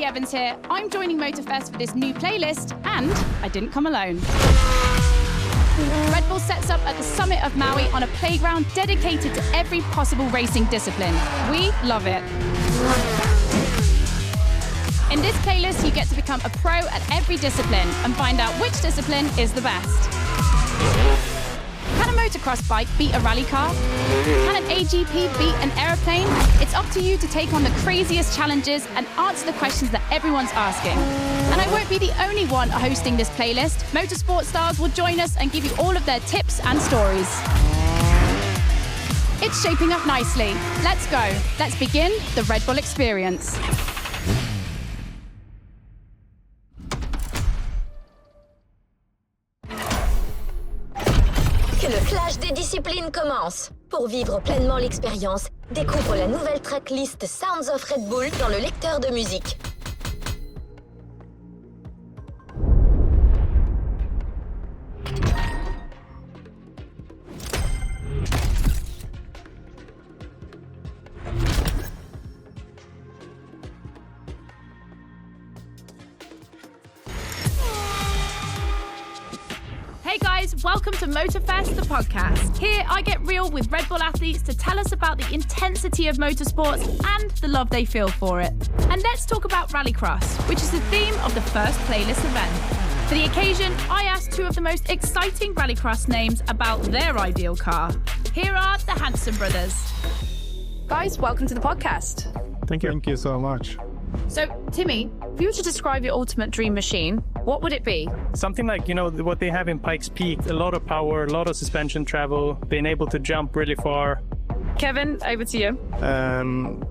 Evans here. I'm joining Motorfest for this new playlist, and I didn't come alone. Red Bull sets up at the summit of Maui on a playground dedicated to every possible racing discipline. We love it. In this playlist, you get to become a pro at every discipline and find out which discipline is the best. Can a motocross bike beat a rally car? Can an AGP beat an aeroplane? It's up to you to take on the craziest challenges and answer the questions that everyone's asking. And I won't be the only one hosting this playlist. Motorsport stars will join us and give you all of their tips and stories. It's shaping up nicely. Let's go. Let's begin the Red Bull experience. Que le clash des disciplines commence. Pour vivre pleinement l'expérience, découvre la nouvelle tracklist Sounds of Red Bull dans le lecteur de musique. Hey guys, welcome to Motorfest, the podcast. Here I get real with Red Bull athletes to tell us about the intensity of motorsports and the love they feel for it. And let's talk about Rallycross, which is the theme of the first playlist event. For the occasion, I asked two of the most exciting Rallycross names about their ideal car. Here are the Hanson brothers. Guys, welcome to the podcast. Thank you. Thank you so much. So, Timmy, if you were to describe your ultimate dream machine, what would it be? Something like, what they have in Pikes Peak, a lot of power, a lot of suspension travel, being able to jump really far. Kevin, over to you.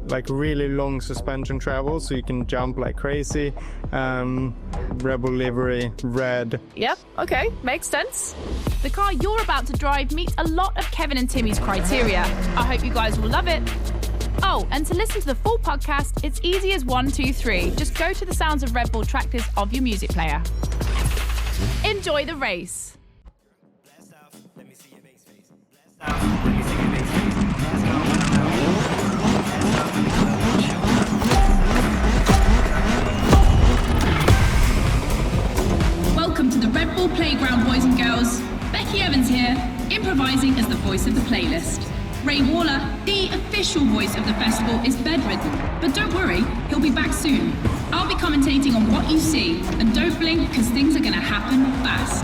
Like really long suspension travel, so you can jump like crazy. Rebel livery, red. Yep, okay, makes sense. The car you're about to drive meets a lot of Kevin and Timmy's criteria. I hope you guys will love it. Oh, and to listen to the full podcast, it's easy as 1, 2, 3. Just go to the Sounds of Red Bull track list of your music player. Enjoy the race. Welcome to the Red Bull Playground, boys and girls. Becky Evans here, improvising as the voice of the playlist. Ray Waller, the official voice of the festival, is bedridden, but don't worry, he'll be back soon. I'll be commentating on what you see, and don't blink because things are going to happen fast.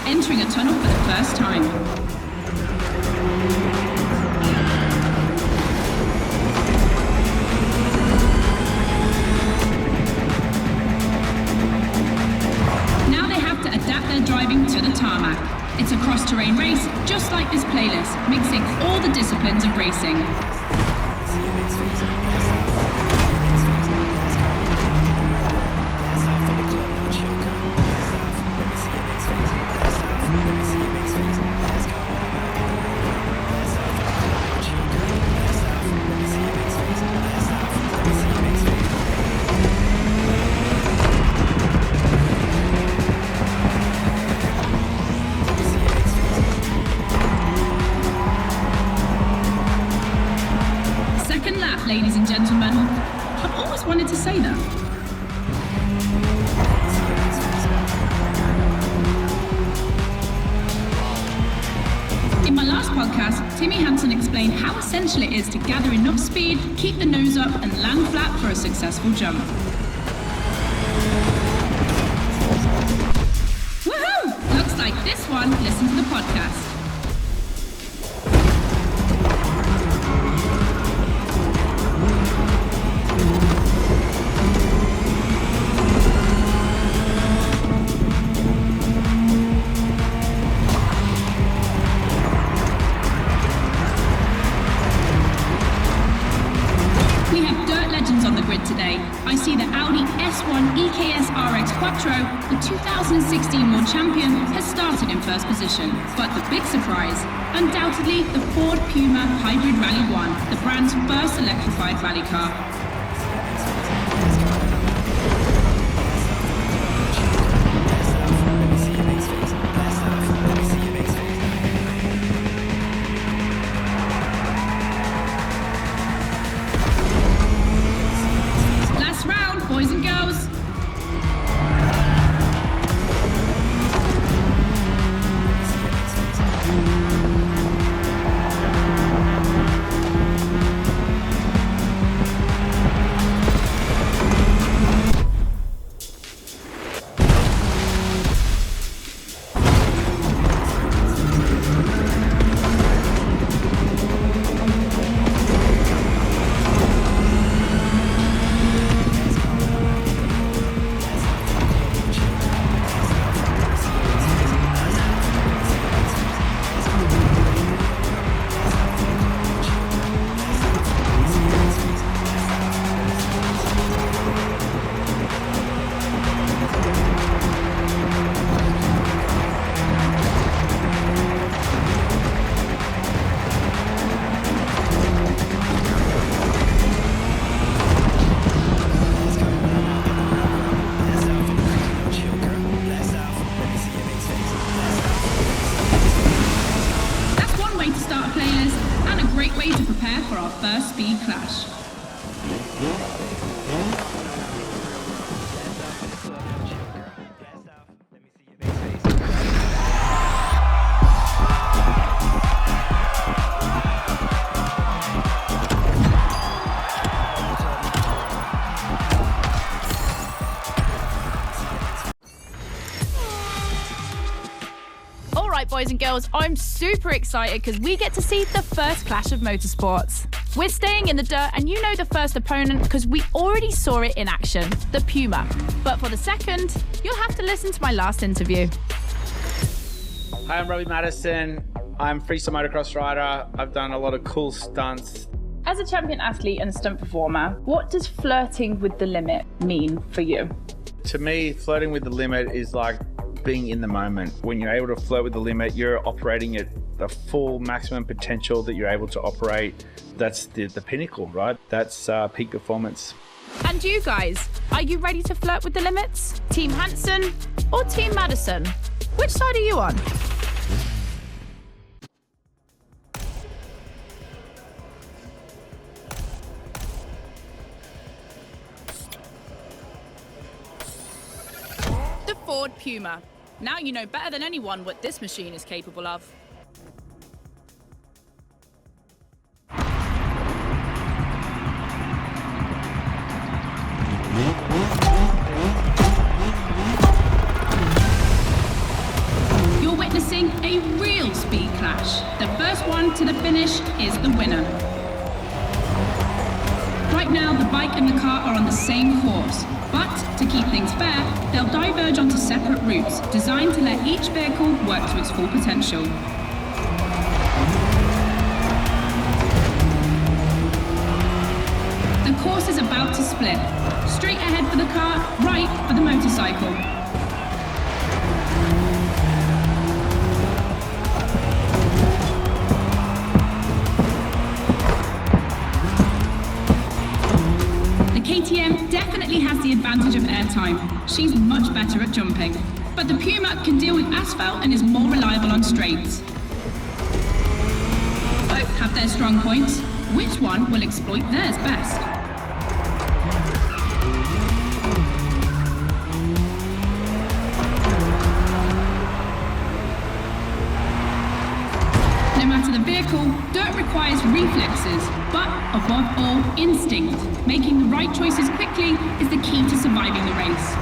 Entering a tunnel for the first time. Now they have to adapt their driving to the tarmac. It's a cross-terrain race, just like this playlist, mixing all the disciplines of racing. Ladies and gentlemen, I've always wanted to say that. In my last podcast, Timmy Hanson explained how essential it is to gather enough speed, keep the nose up, and land flat for a successful jump. Woohoo! Looks like this one listened to the podcast. today, I see the Audi S1 EKS RX Quattro, the 2016 World Champion, has started in first position. But the big surprise, undoubtedly the Ford Puma Hybrid Rally 1, the brand's first electrified rally car. Boys and girls. First speed clash. Boys and girls, I'm super excited because we get to see the first clash of motorsports. We're staying in the dirt and you know the first opponent because we already saw it in action, the Puma. But for the second, you'll have to listen to my last interview. Hi, I'm Robbie Madison. I'm freestyle motocross rider. I've done a lot of cool stunts. As a champion athlete and stunt performer, what does flirting with the limit mean for you? To me, flirting with the limit is like being in the moment. When you're able to flirt with the limit, you're operating at the full maximum potential that you're able to operate. That's the pinnacle, right? That's peak performance. And you guys, are you ready to flirt with the limits? Team Hansen or Team Madison? Which side are you on? The Ford Puma. Now you know better than anyone what this machine is capable of. You're witnessing a real speed clash. The first one to the finish is the winner. Right now, the bike and the car are on the same course, but to keep things fair, they'll diverge onto separate routes, designed to let each vehicle work to its full potential. The course is about to split. Straight ahead for the car, right for the motorcycle. KTM definitely has the advantage of airtime. She's much better at jumping. But the Puma can deal with asphalt and is more reliable on straights. Both have their strong points. Which one will exploit theirs best? No matter the vehicle, dirt requires reflexes, but above all, instinct. Making the right choices quickly is the key to surviving the race.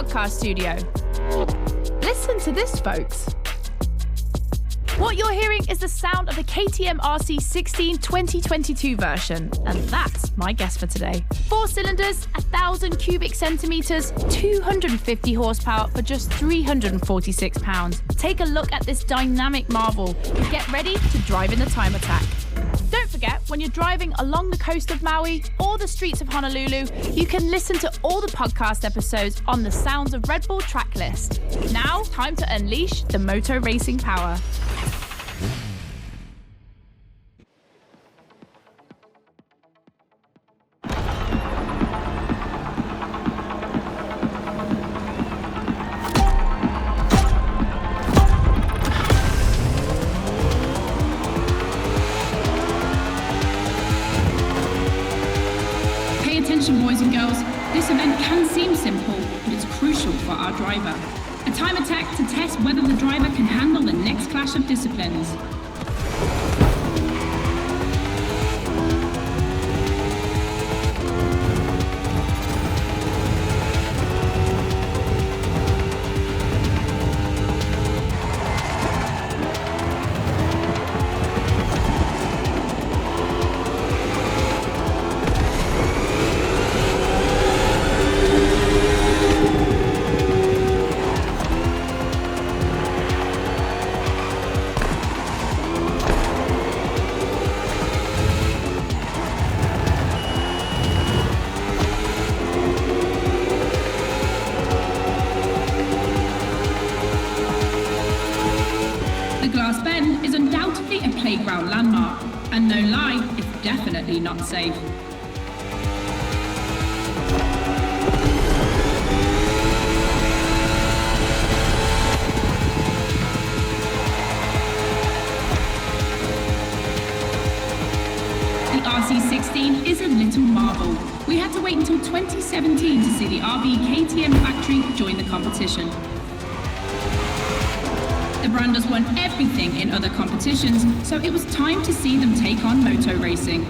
podcast studio. Listen to this, folks. What you're hearing is the sound of the KTM RC16 2022 version, and that's my guess for today. 4 cylinders, 1,000 cubic centimeters, 250 horsepower for just £346. Take a look at this dynamic marvel and get ready to drive in the time attack. Don't forget, when you're driving along the coast of Maui or the streets of Honolulu, you can listen to all the podcast episodes on the Sounds of Red Bull track list. Now, time to unleash the moto racing power. Boys and girls, this event can seem simple, but it's crucial for our driver. A time attack to test whether the driver can handle the next clash of disciplines. Landmark, and no lie, it's definitely not safe. The RC16 is a little marvel. We had to wait until 2017 to see the RB KTM factory join the competition. The brand has won everything in other competitions, so it was time to see them take on moto racing.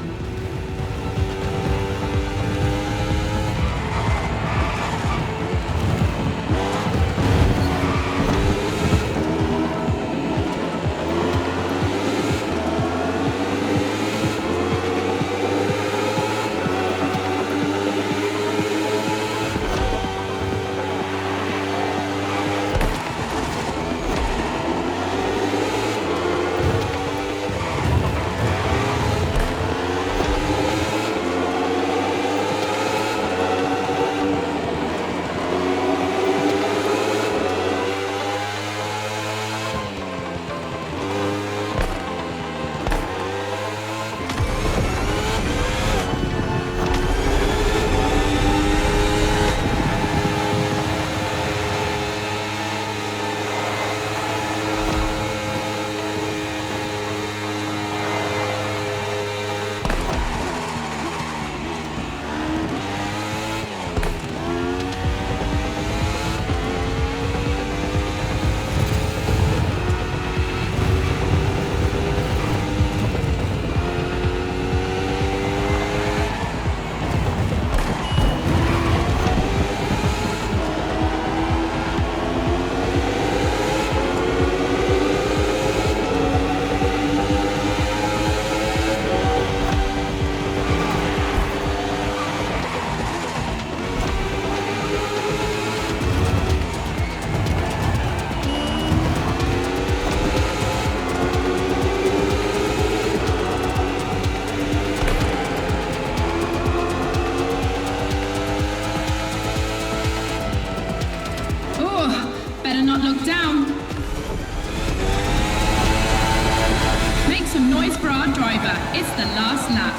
It's the last lap.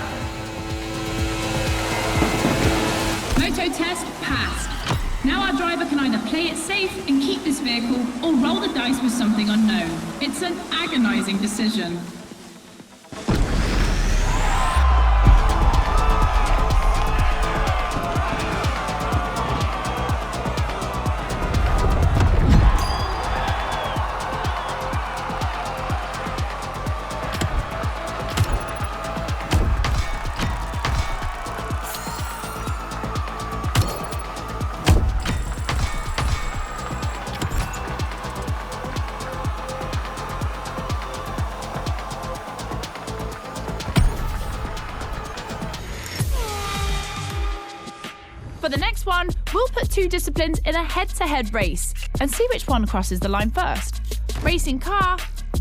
Moto test passed. Now our driver can either play it safe and keep this vehicle or roll the dice with something unknown. It's an agonizing decision. For the next one, we'll put two disciplines in a head-to-head race and see which one crosses the line first. Racing car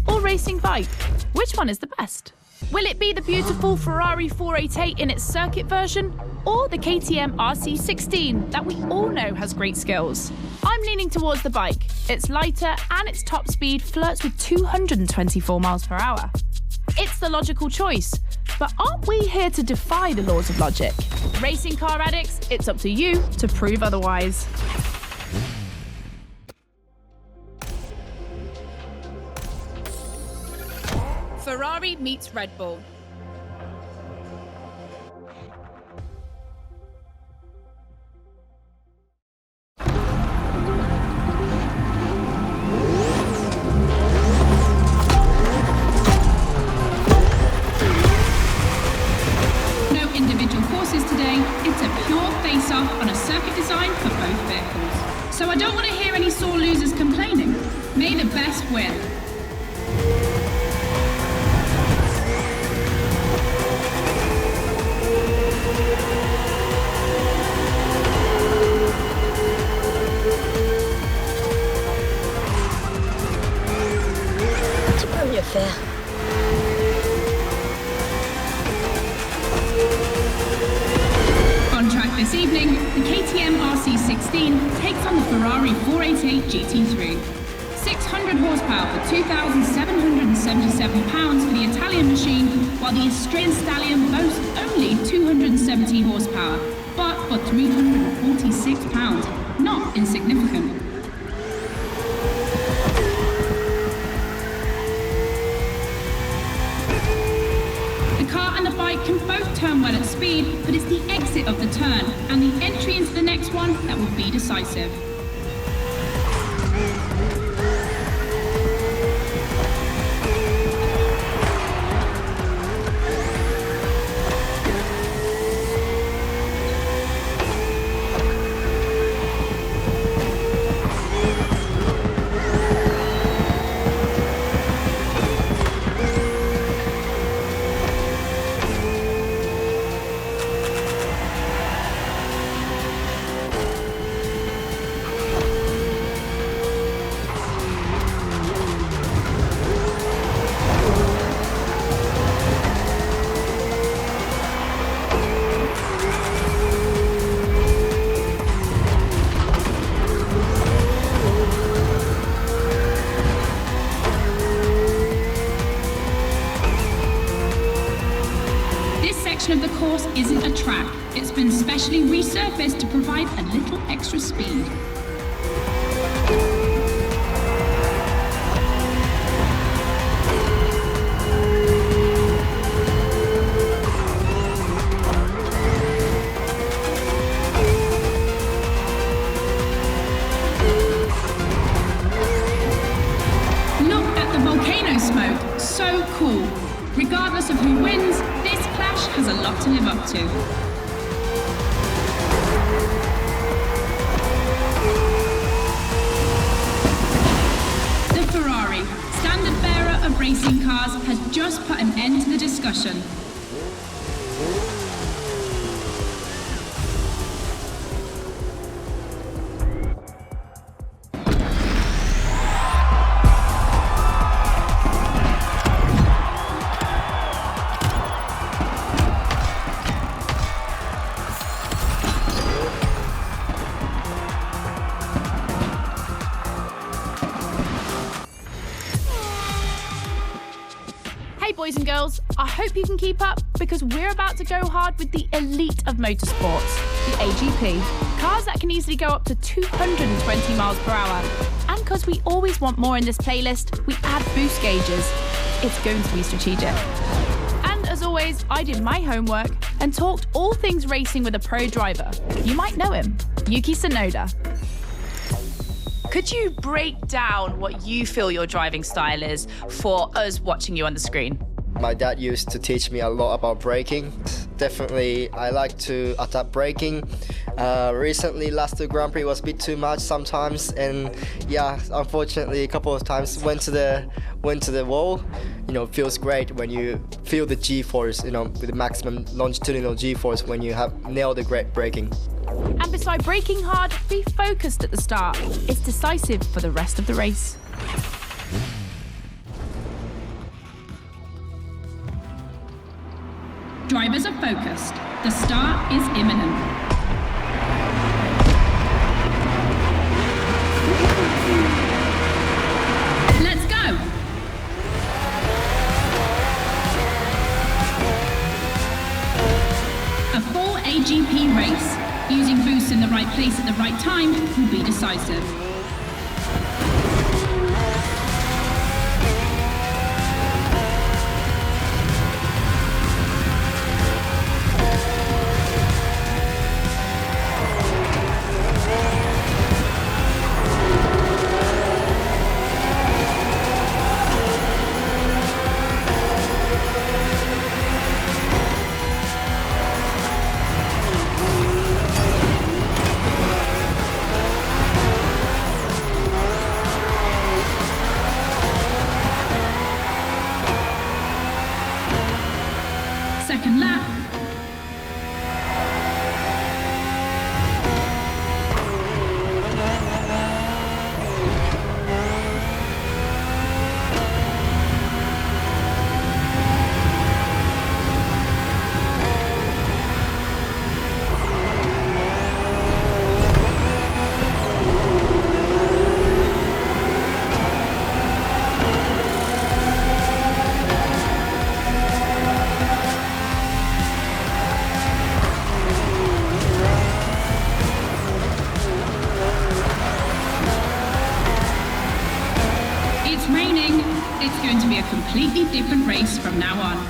or racing bike? Which one is the best? Will it be the beautiful Ferrari 488 in its circuit version, or the KTM RC16 that we all know has great skills? I'm leaning towards the bike. It's lighter and its top speed flirts with 224 miles per hour. It's the logical choice, but aren't we here to defy the laws of logic? Racing car addicts, it's up to you to prove otherwise. Ferrari meets Red Bull. No individual courses today. It's a pure face-off on a circuit design for both vehicles. So I don't want to hear any sore losers complaining. May the best win. Tu peux mieux faire. On track this evening, the KTM RC16 takes on the Ferrari 488 GT3. 600 horsepower for 2,777 pounds for the Italian machine, while the Austrian Stallion boasts only 270 horsepower, but for 346 pounds, not insignificant. The car and the bike can both turn well at speed, but it's the exit of the turn and the entry into the next one that will be decisive. Of the course isn't a track. It's been specially resurfaced to provide a little extra speed. Look at the volcano smoke. So cool. Regardless of who wins, this clash has a lot to live up to. The Ferrari, standard bearer of racing cars, has just put an end to the discussion. Boys and girls, I hope you can keep up because we're about to go hard with the elite of motorsports, the AGP. Cars that can easily go up to 220 miles per hour. And because we always want more in this playlist, we add boost gauges. It's going to be strategic. And as always, I did my homework and talked all things racing with a pro driver. You might know him, Yuki Tsunoda. Could you break down what you feel your driving style is for us watching you on the screen? My dad used to teach me a lot about braking. Definitely, I like to adapt braking. Recently, last two Grand Prix was a bit too much sometimes, and yeah, unfortunately, a couple of times went to the wall. You know, it feels great when you feel the G-force. You know, with the maximum longitudinal G-force when you have nailed the great braking. And beside braking hard, be focused at the start. It's decisive for the rest of the race. Drivers are focused. The start is imminent. Let's go! A full AGP race. Using boosts in the right place at the right time will be decisive. Second lap. It's raining. It's going to be a completely different race from now on.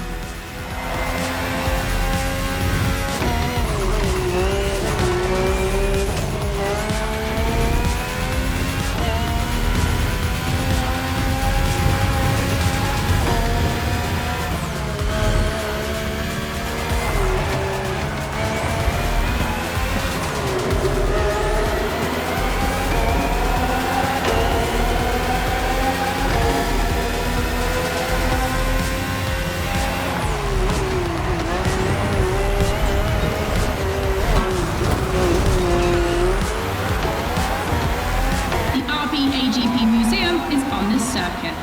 Circuit.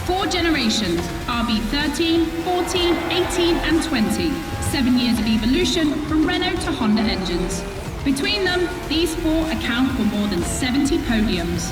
4 generations, RB13, 14, 18 and 20. 7 years of evolution from Renault to Honda engines. Between them, these 4 account for more than 70 podiums.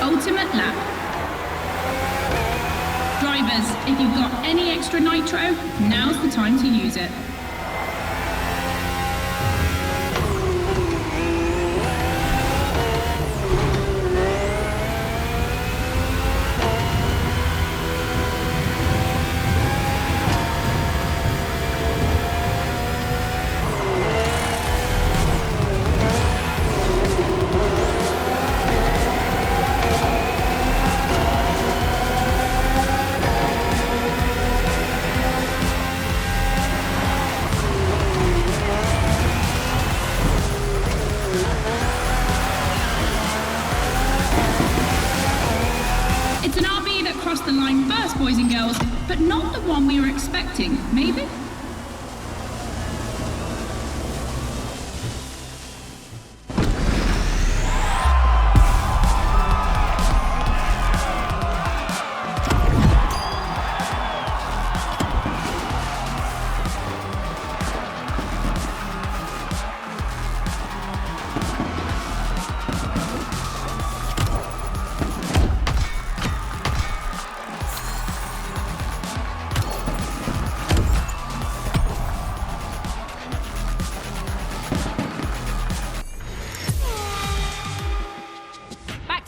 Ultimate lap. Drivers, if you've got any extra nitro, now's the time to use it. It's an RB that crossed the line first, boys and girls, but not the one we were expecting, maybe?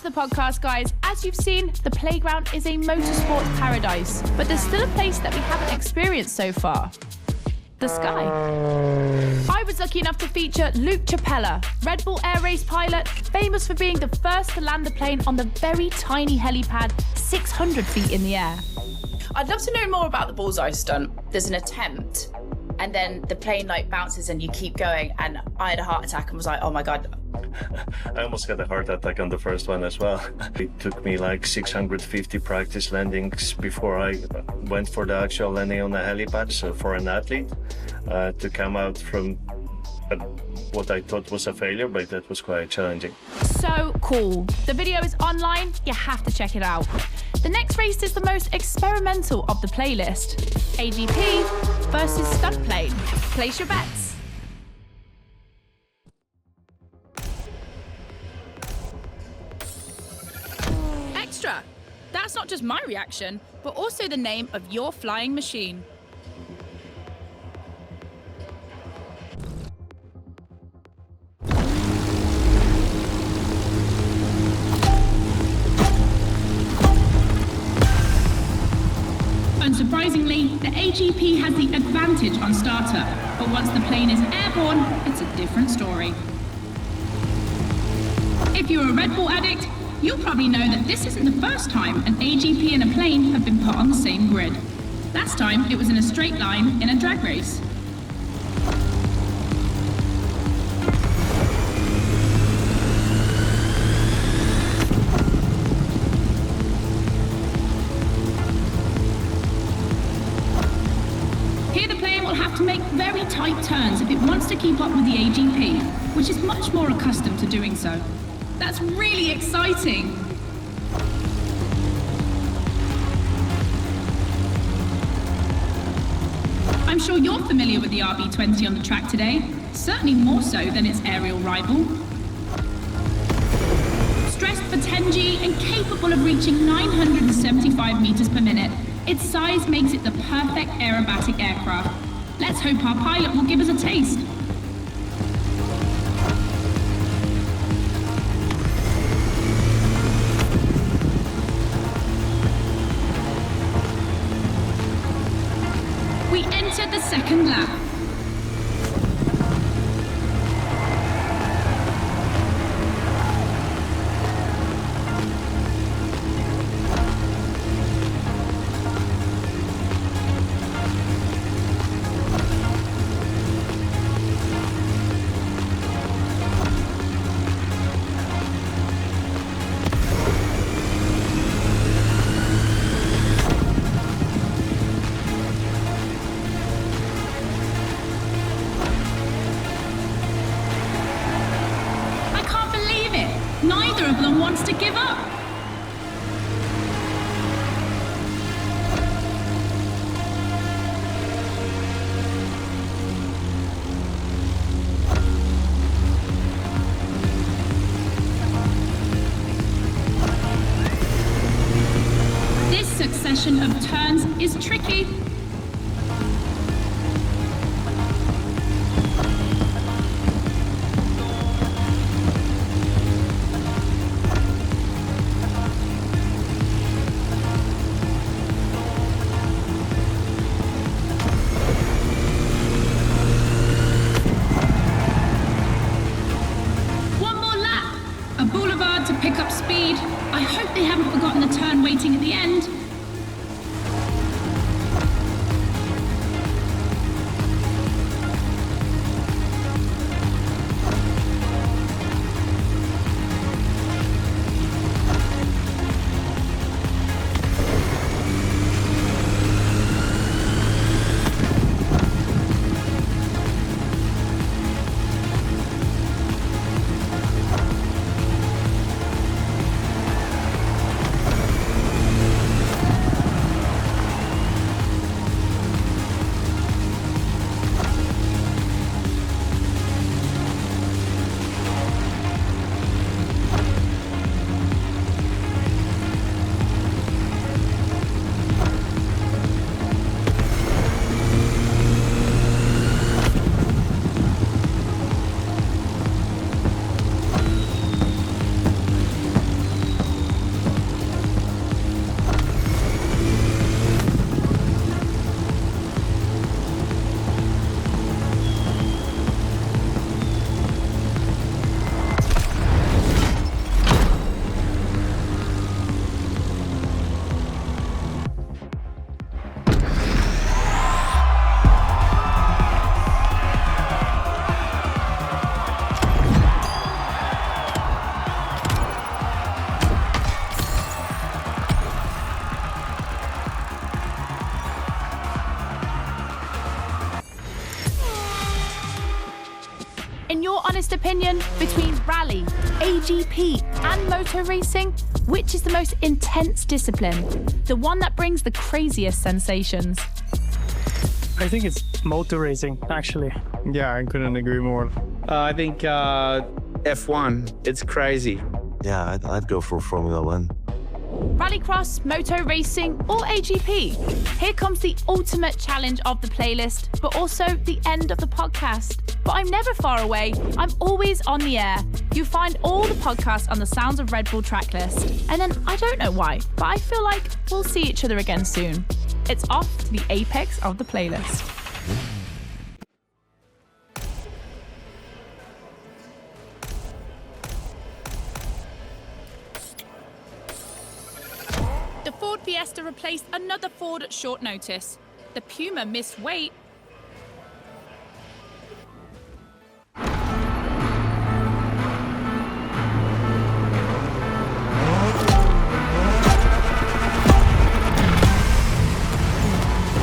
The podcast, guys. As you've seen, the playground is a motorsport paradise, but there's still a place that we haven't experienced so far. the sky. I was lucky enough to feature Luke Chapella, Red Bull Air Race pilot, famous for being the first to land the plane on the very tiny helipad 600 feet in the air. I'd love to know more about the bullseye stunt. There's an attempt, and then the plane like bounces and you keep going, and I had a heart attack and was like, oh my God. I almost had a heart attack on the first one as well. It took me like 650 practice landings before I went for the actual landing on the helipad. So for an athlete to come out from what I thought was a failure, but that was quite challenging. So cool. The video is online, you have to check it out. The next race is the most experimental of the playlist. AGP versus stunt plane. Place your bets. Extra! That's not just my reaction, but also the name of your flying machine. Unsurprisingly, the AGP has the advantage on startup, but once the plane is airborne, it's a different story. If you're a Red Bull addict, you'll probably know that this isn't the first time an AGP and a plane have been put on the same grid. Last time, it was in a straight line in a drag race. To make very tight turns if it wants to keep up with the AGP, which is much more accustomed to doing so. That's really exciting! I'm sure you're familiar with the RB20 on the track today, certainly more so than its aerial rival. Stressed for 10G and capable of reaching 975 meters per minute, its size makes it the perfect aerobatic aircraft. Let's hope our pilot will give us a taste. We enter the second lap. Neither of them wants to give up. This succession of turns is tricky. To pick up speed. I hope they haven't forgotten the turn waiting at the end. in your honest opinion, between rally, AGP, and motor racing, which is the most intense discipline? The one that brings the craziest sensations? I think it's motor racing, actually. Yeah, I couldn't agree more. I think F1. It's crazy. Yeah, I'd go for Formula One. Rallycross, moto racing, or AGP? Here comes the ultimate challenge of the playlist, but also the end of the podcast. But I'm never far away. I'm always on the air. You find all the podcasts on the Sounds of Red Bull tracklist. And then I don't know why, but I feel like we'll see each other again soon. It's off to the apex of the playlist. The Ford Fiesta replaced another Ford at short notice. The Puma missed weight.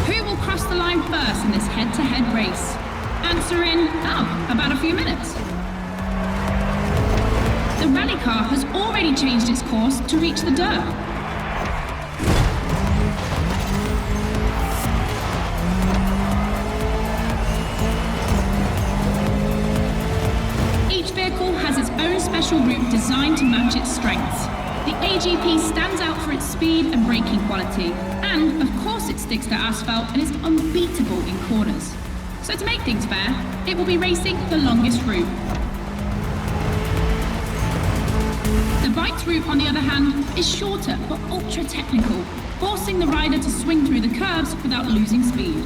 Who will cross the line first in this head-to-head race? Answer in, about a few minutes. The rally car has already changed its course to reach the dirt. Each vehicle has its own special route designed to match its strengths. The AGP stands out for its speed and braking quality, and of course it sticks to asphalt and is unbeatable in corners. So to make things fair, it will be racing the longest route. The bike's route, on the other hand, is shorter but ultra technical, forcing the rider to swing through the curves without losing speed.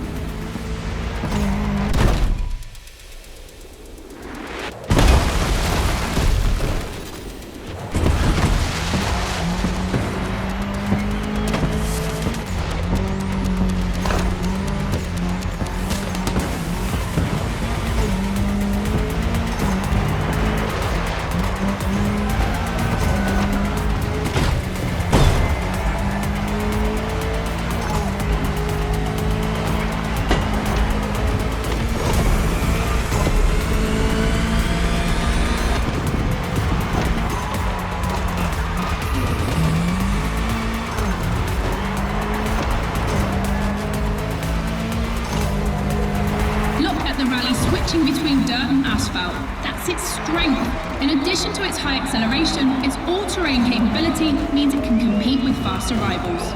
Between dirt and asphalt. That's its strength. In addition to its high acceleration, its all-terrain capability means it can compete with faster rivals.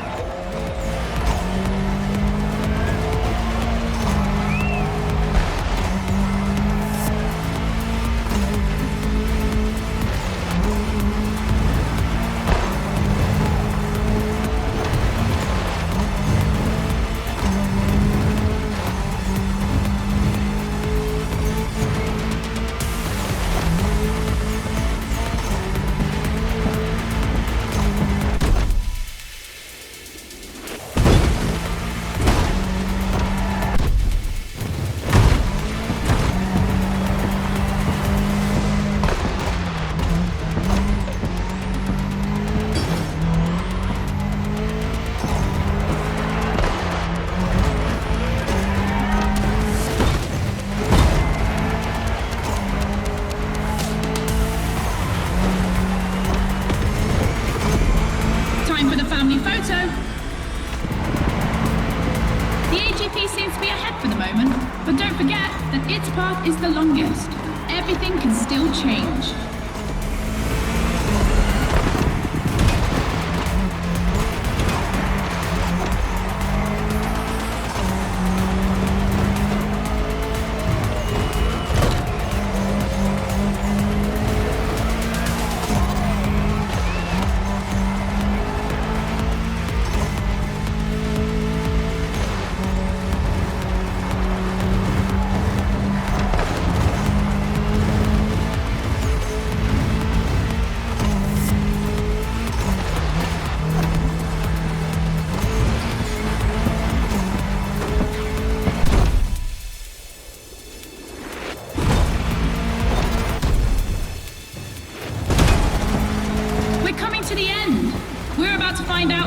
Is the longest. Everything can still change.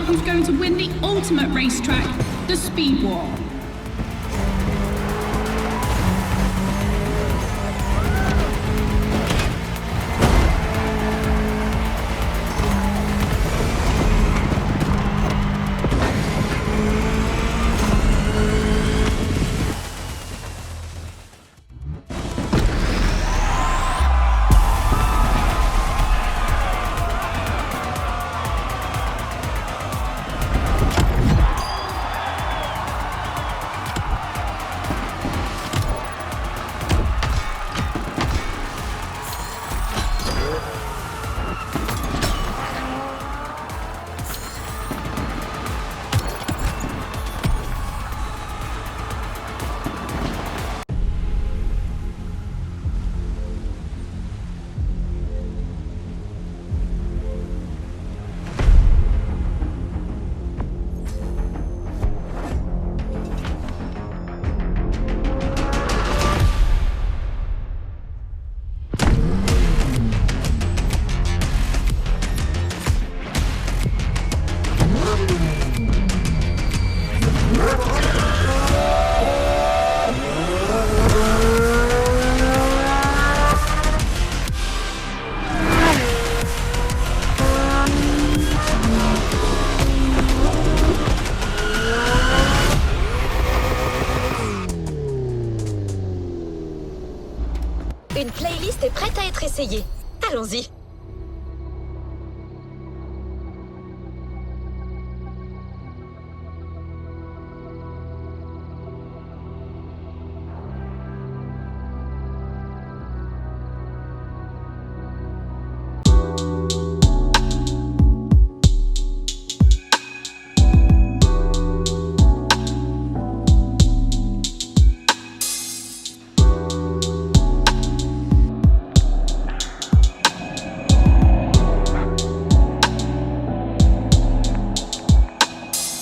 Who's going to win the ultimate racetrack, the Speed War. essayer. Allons-y.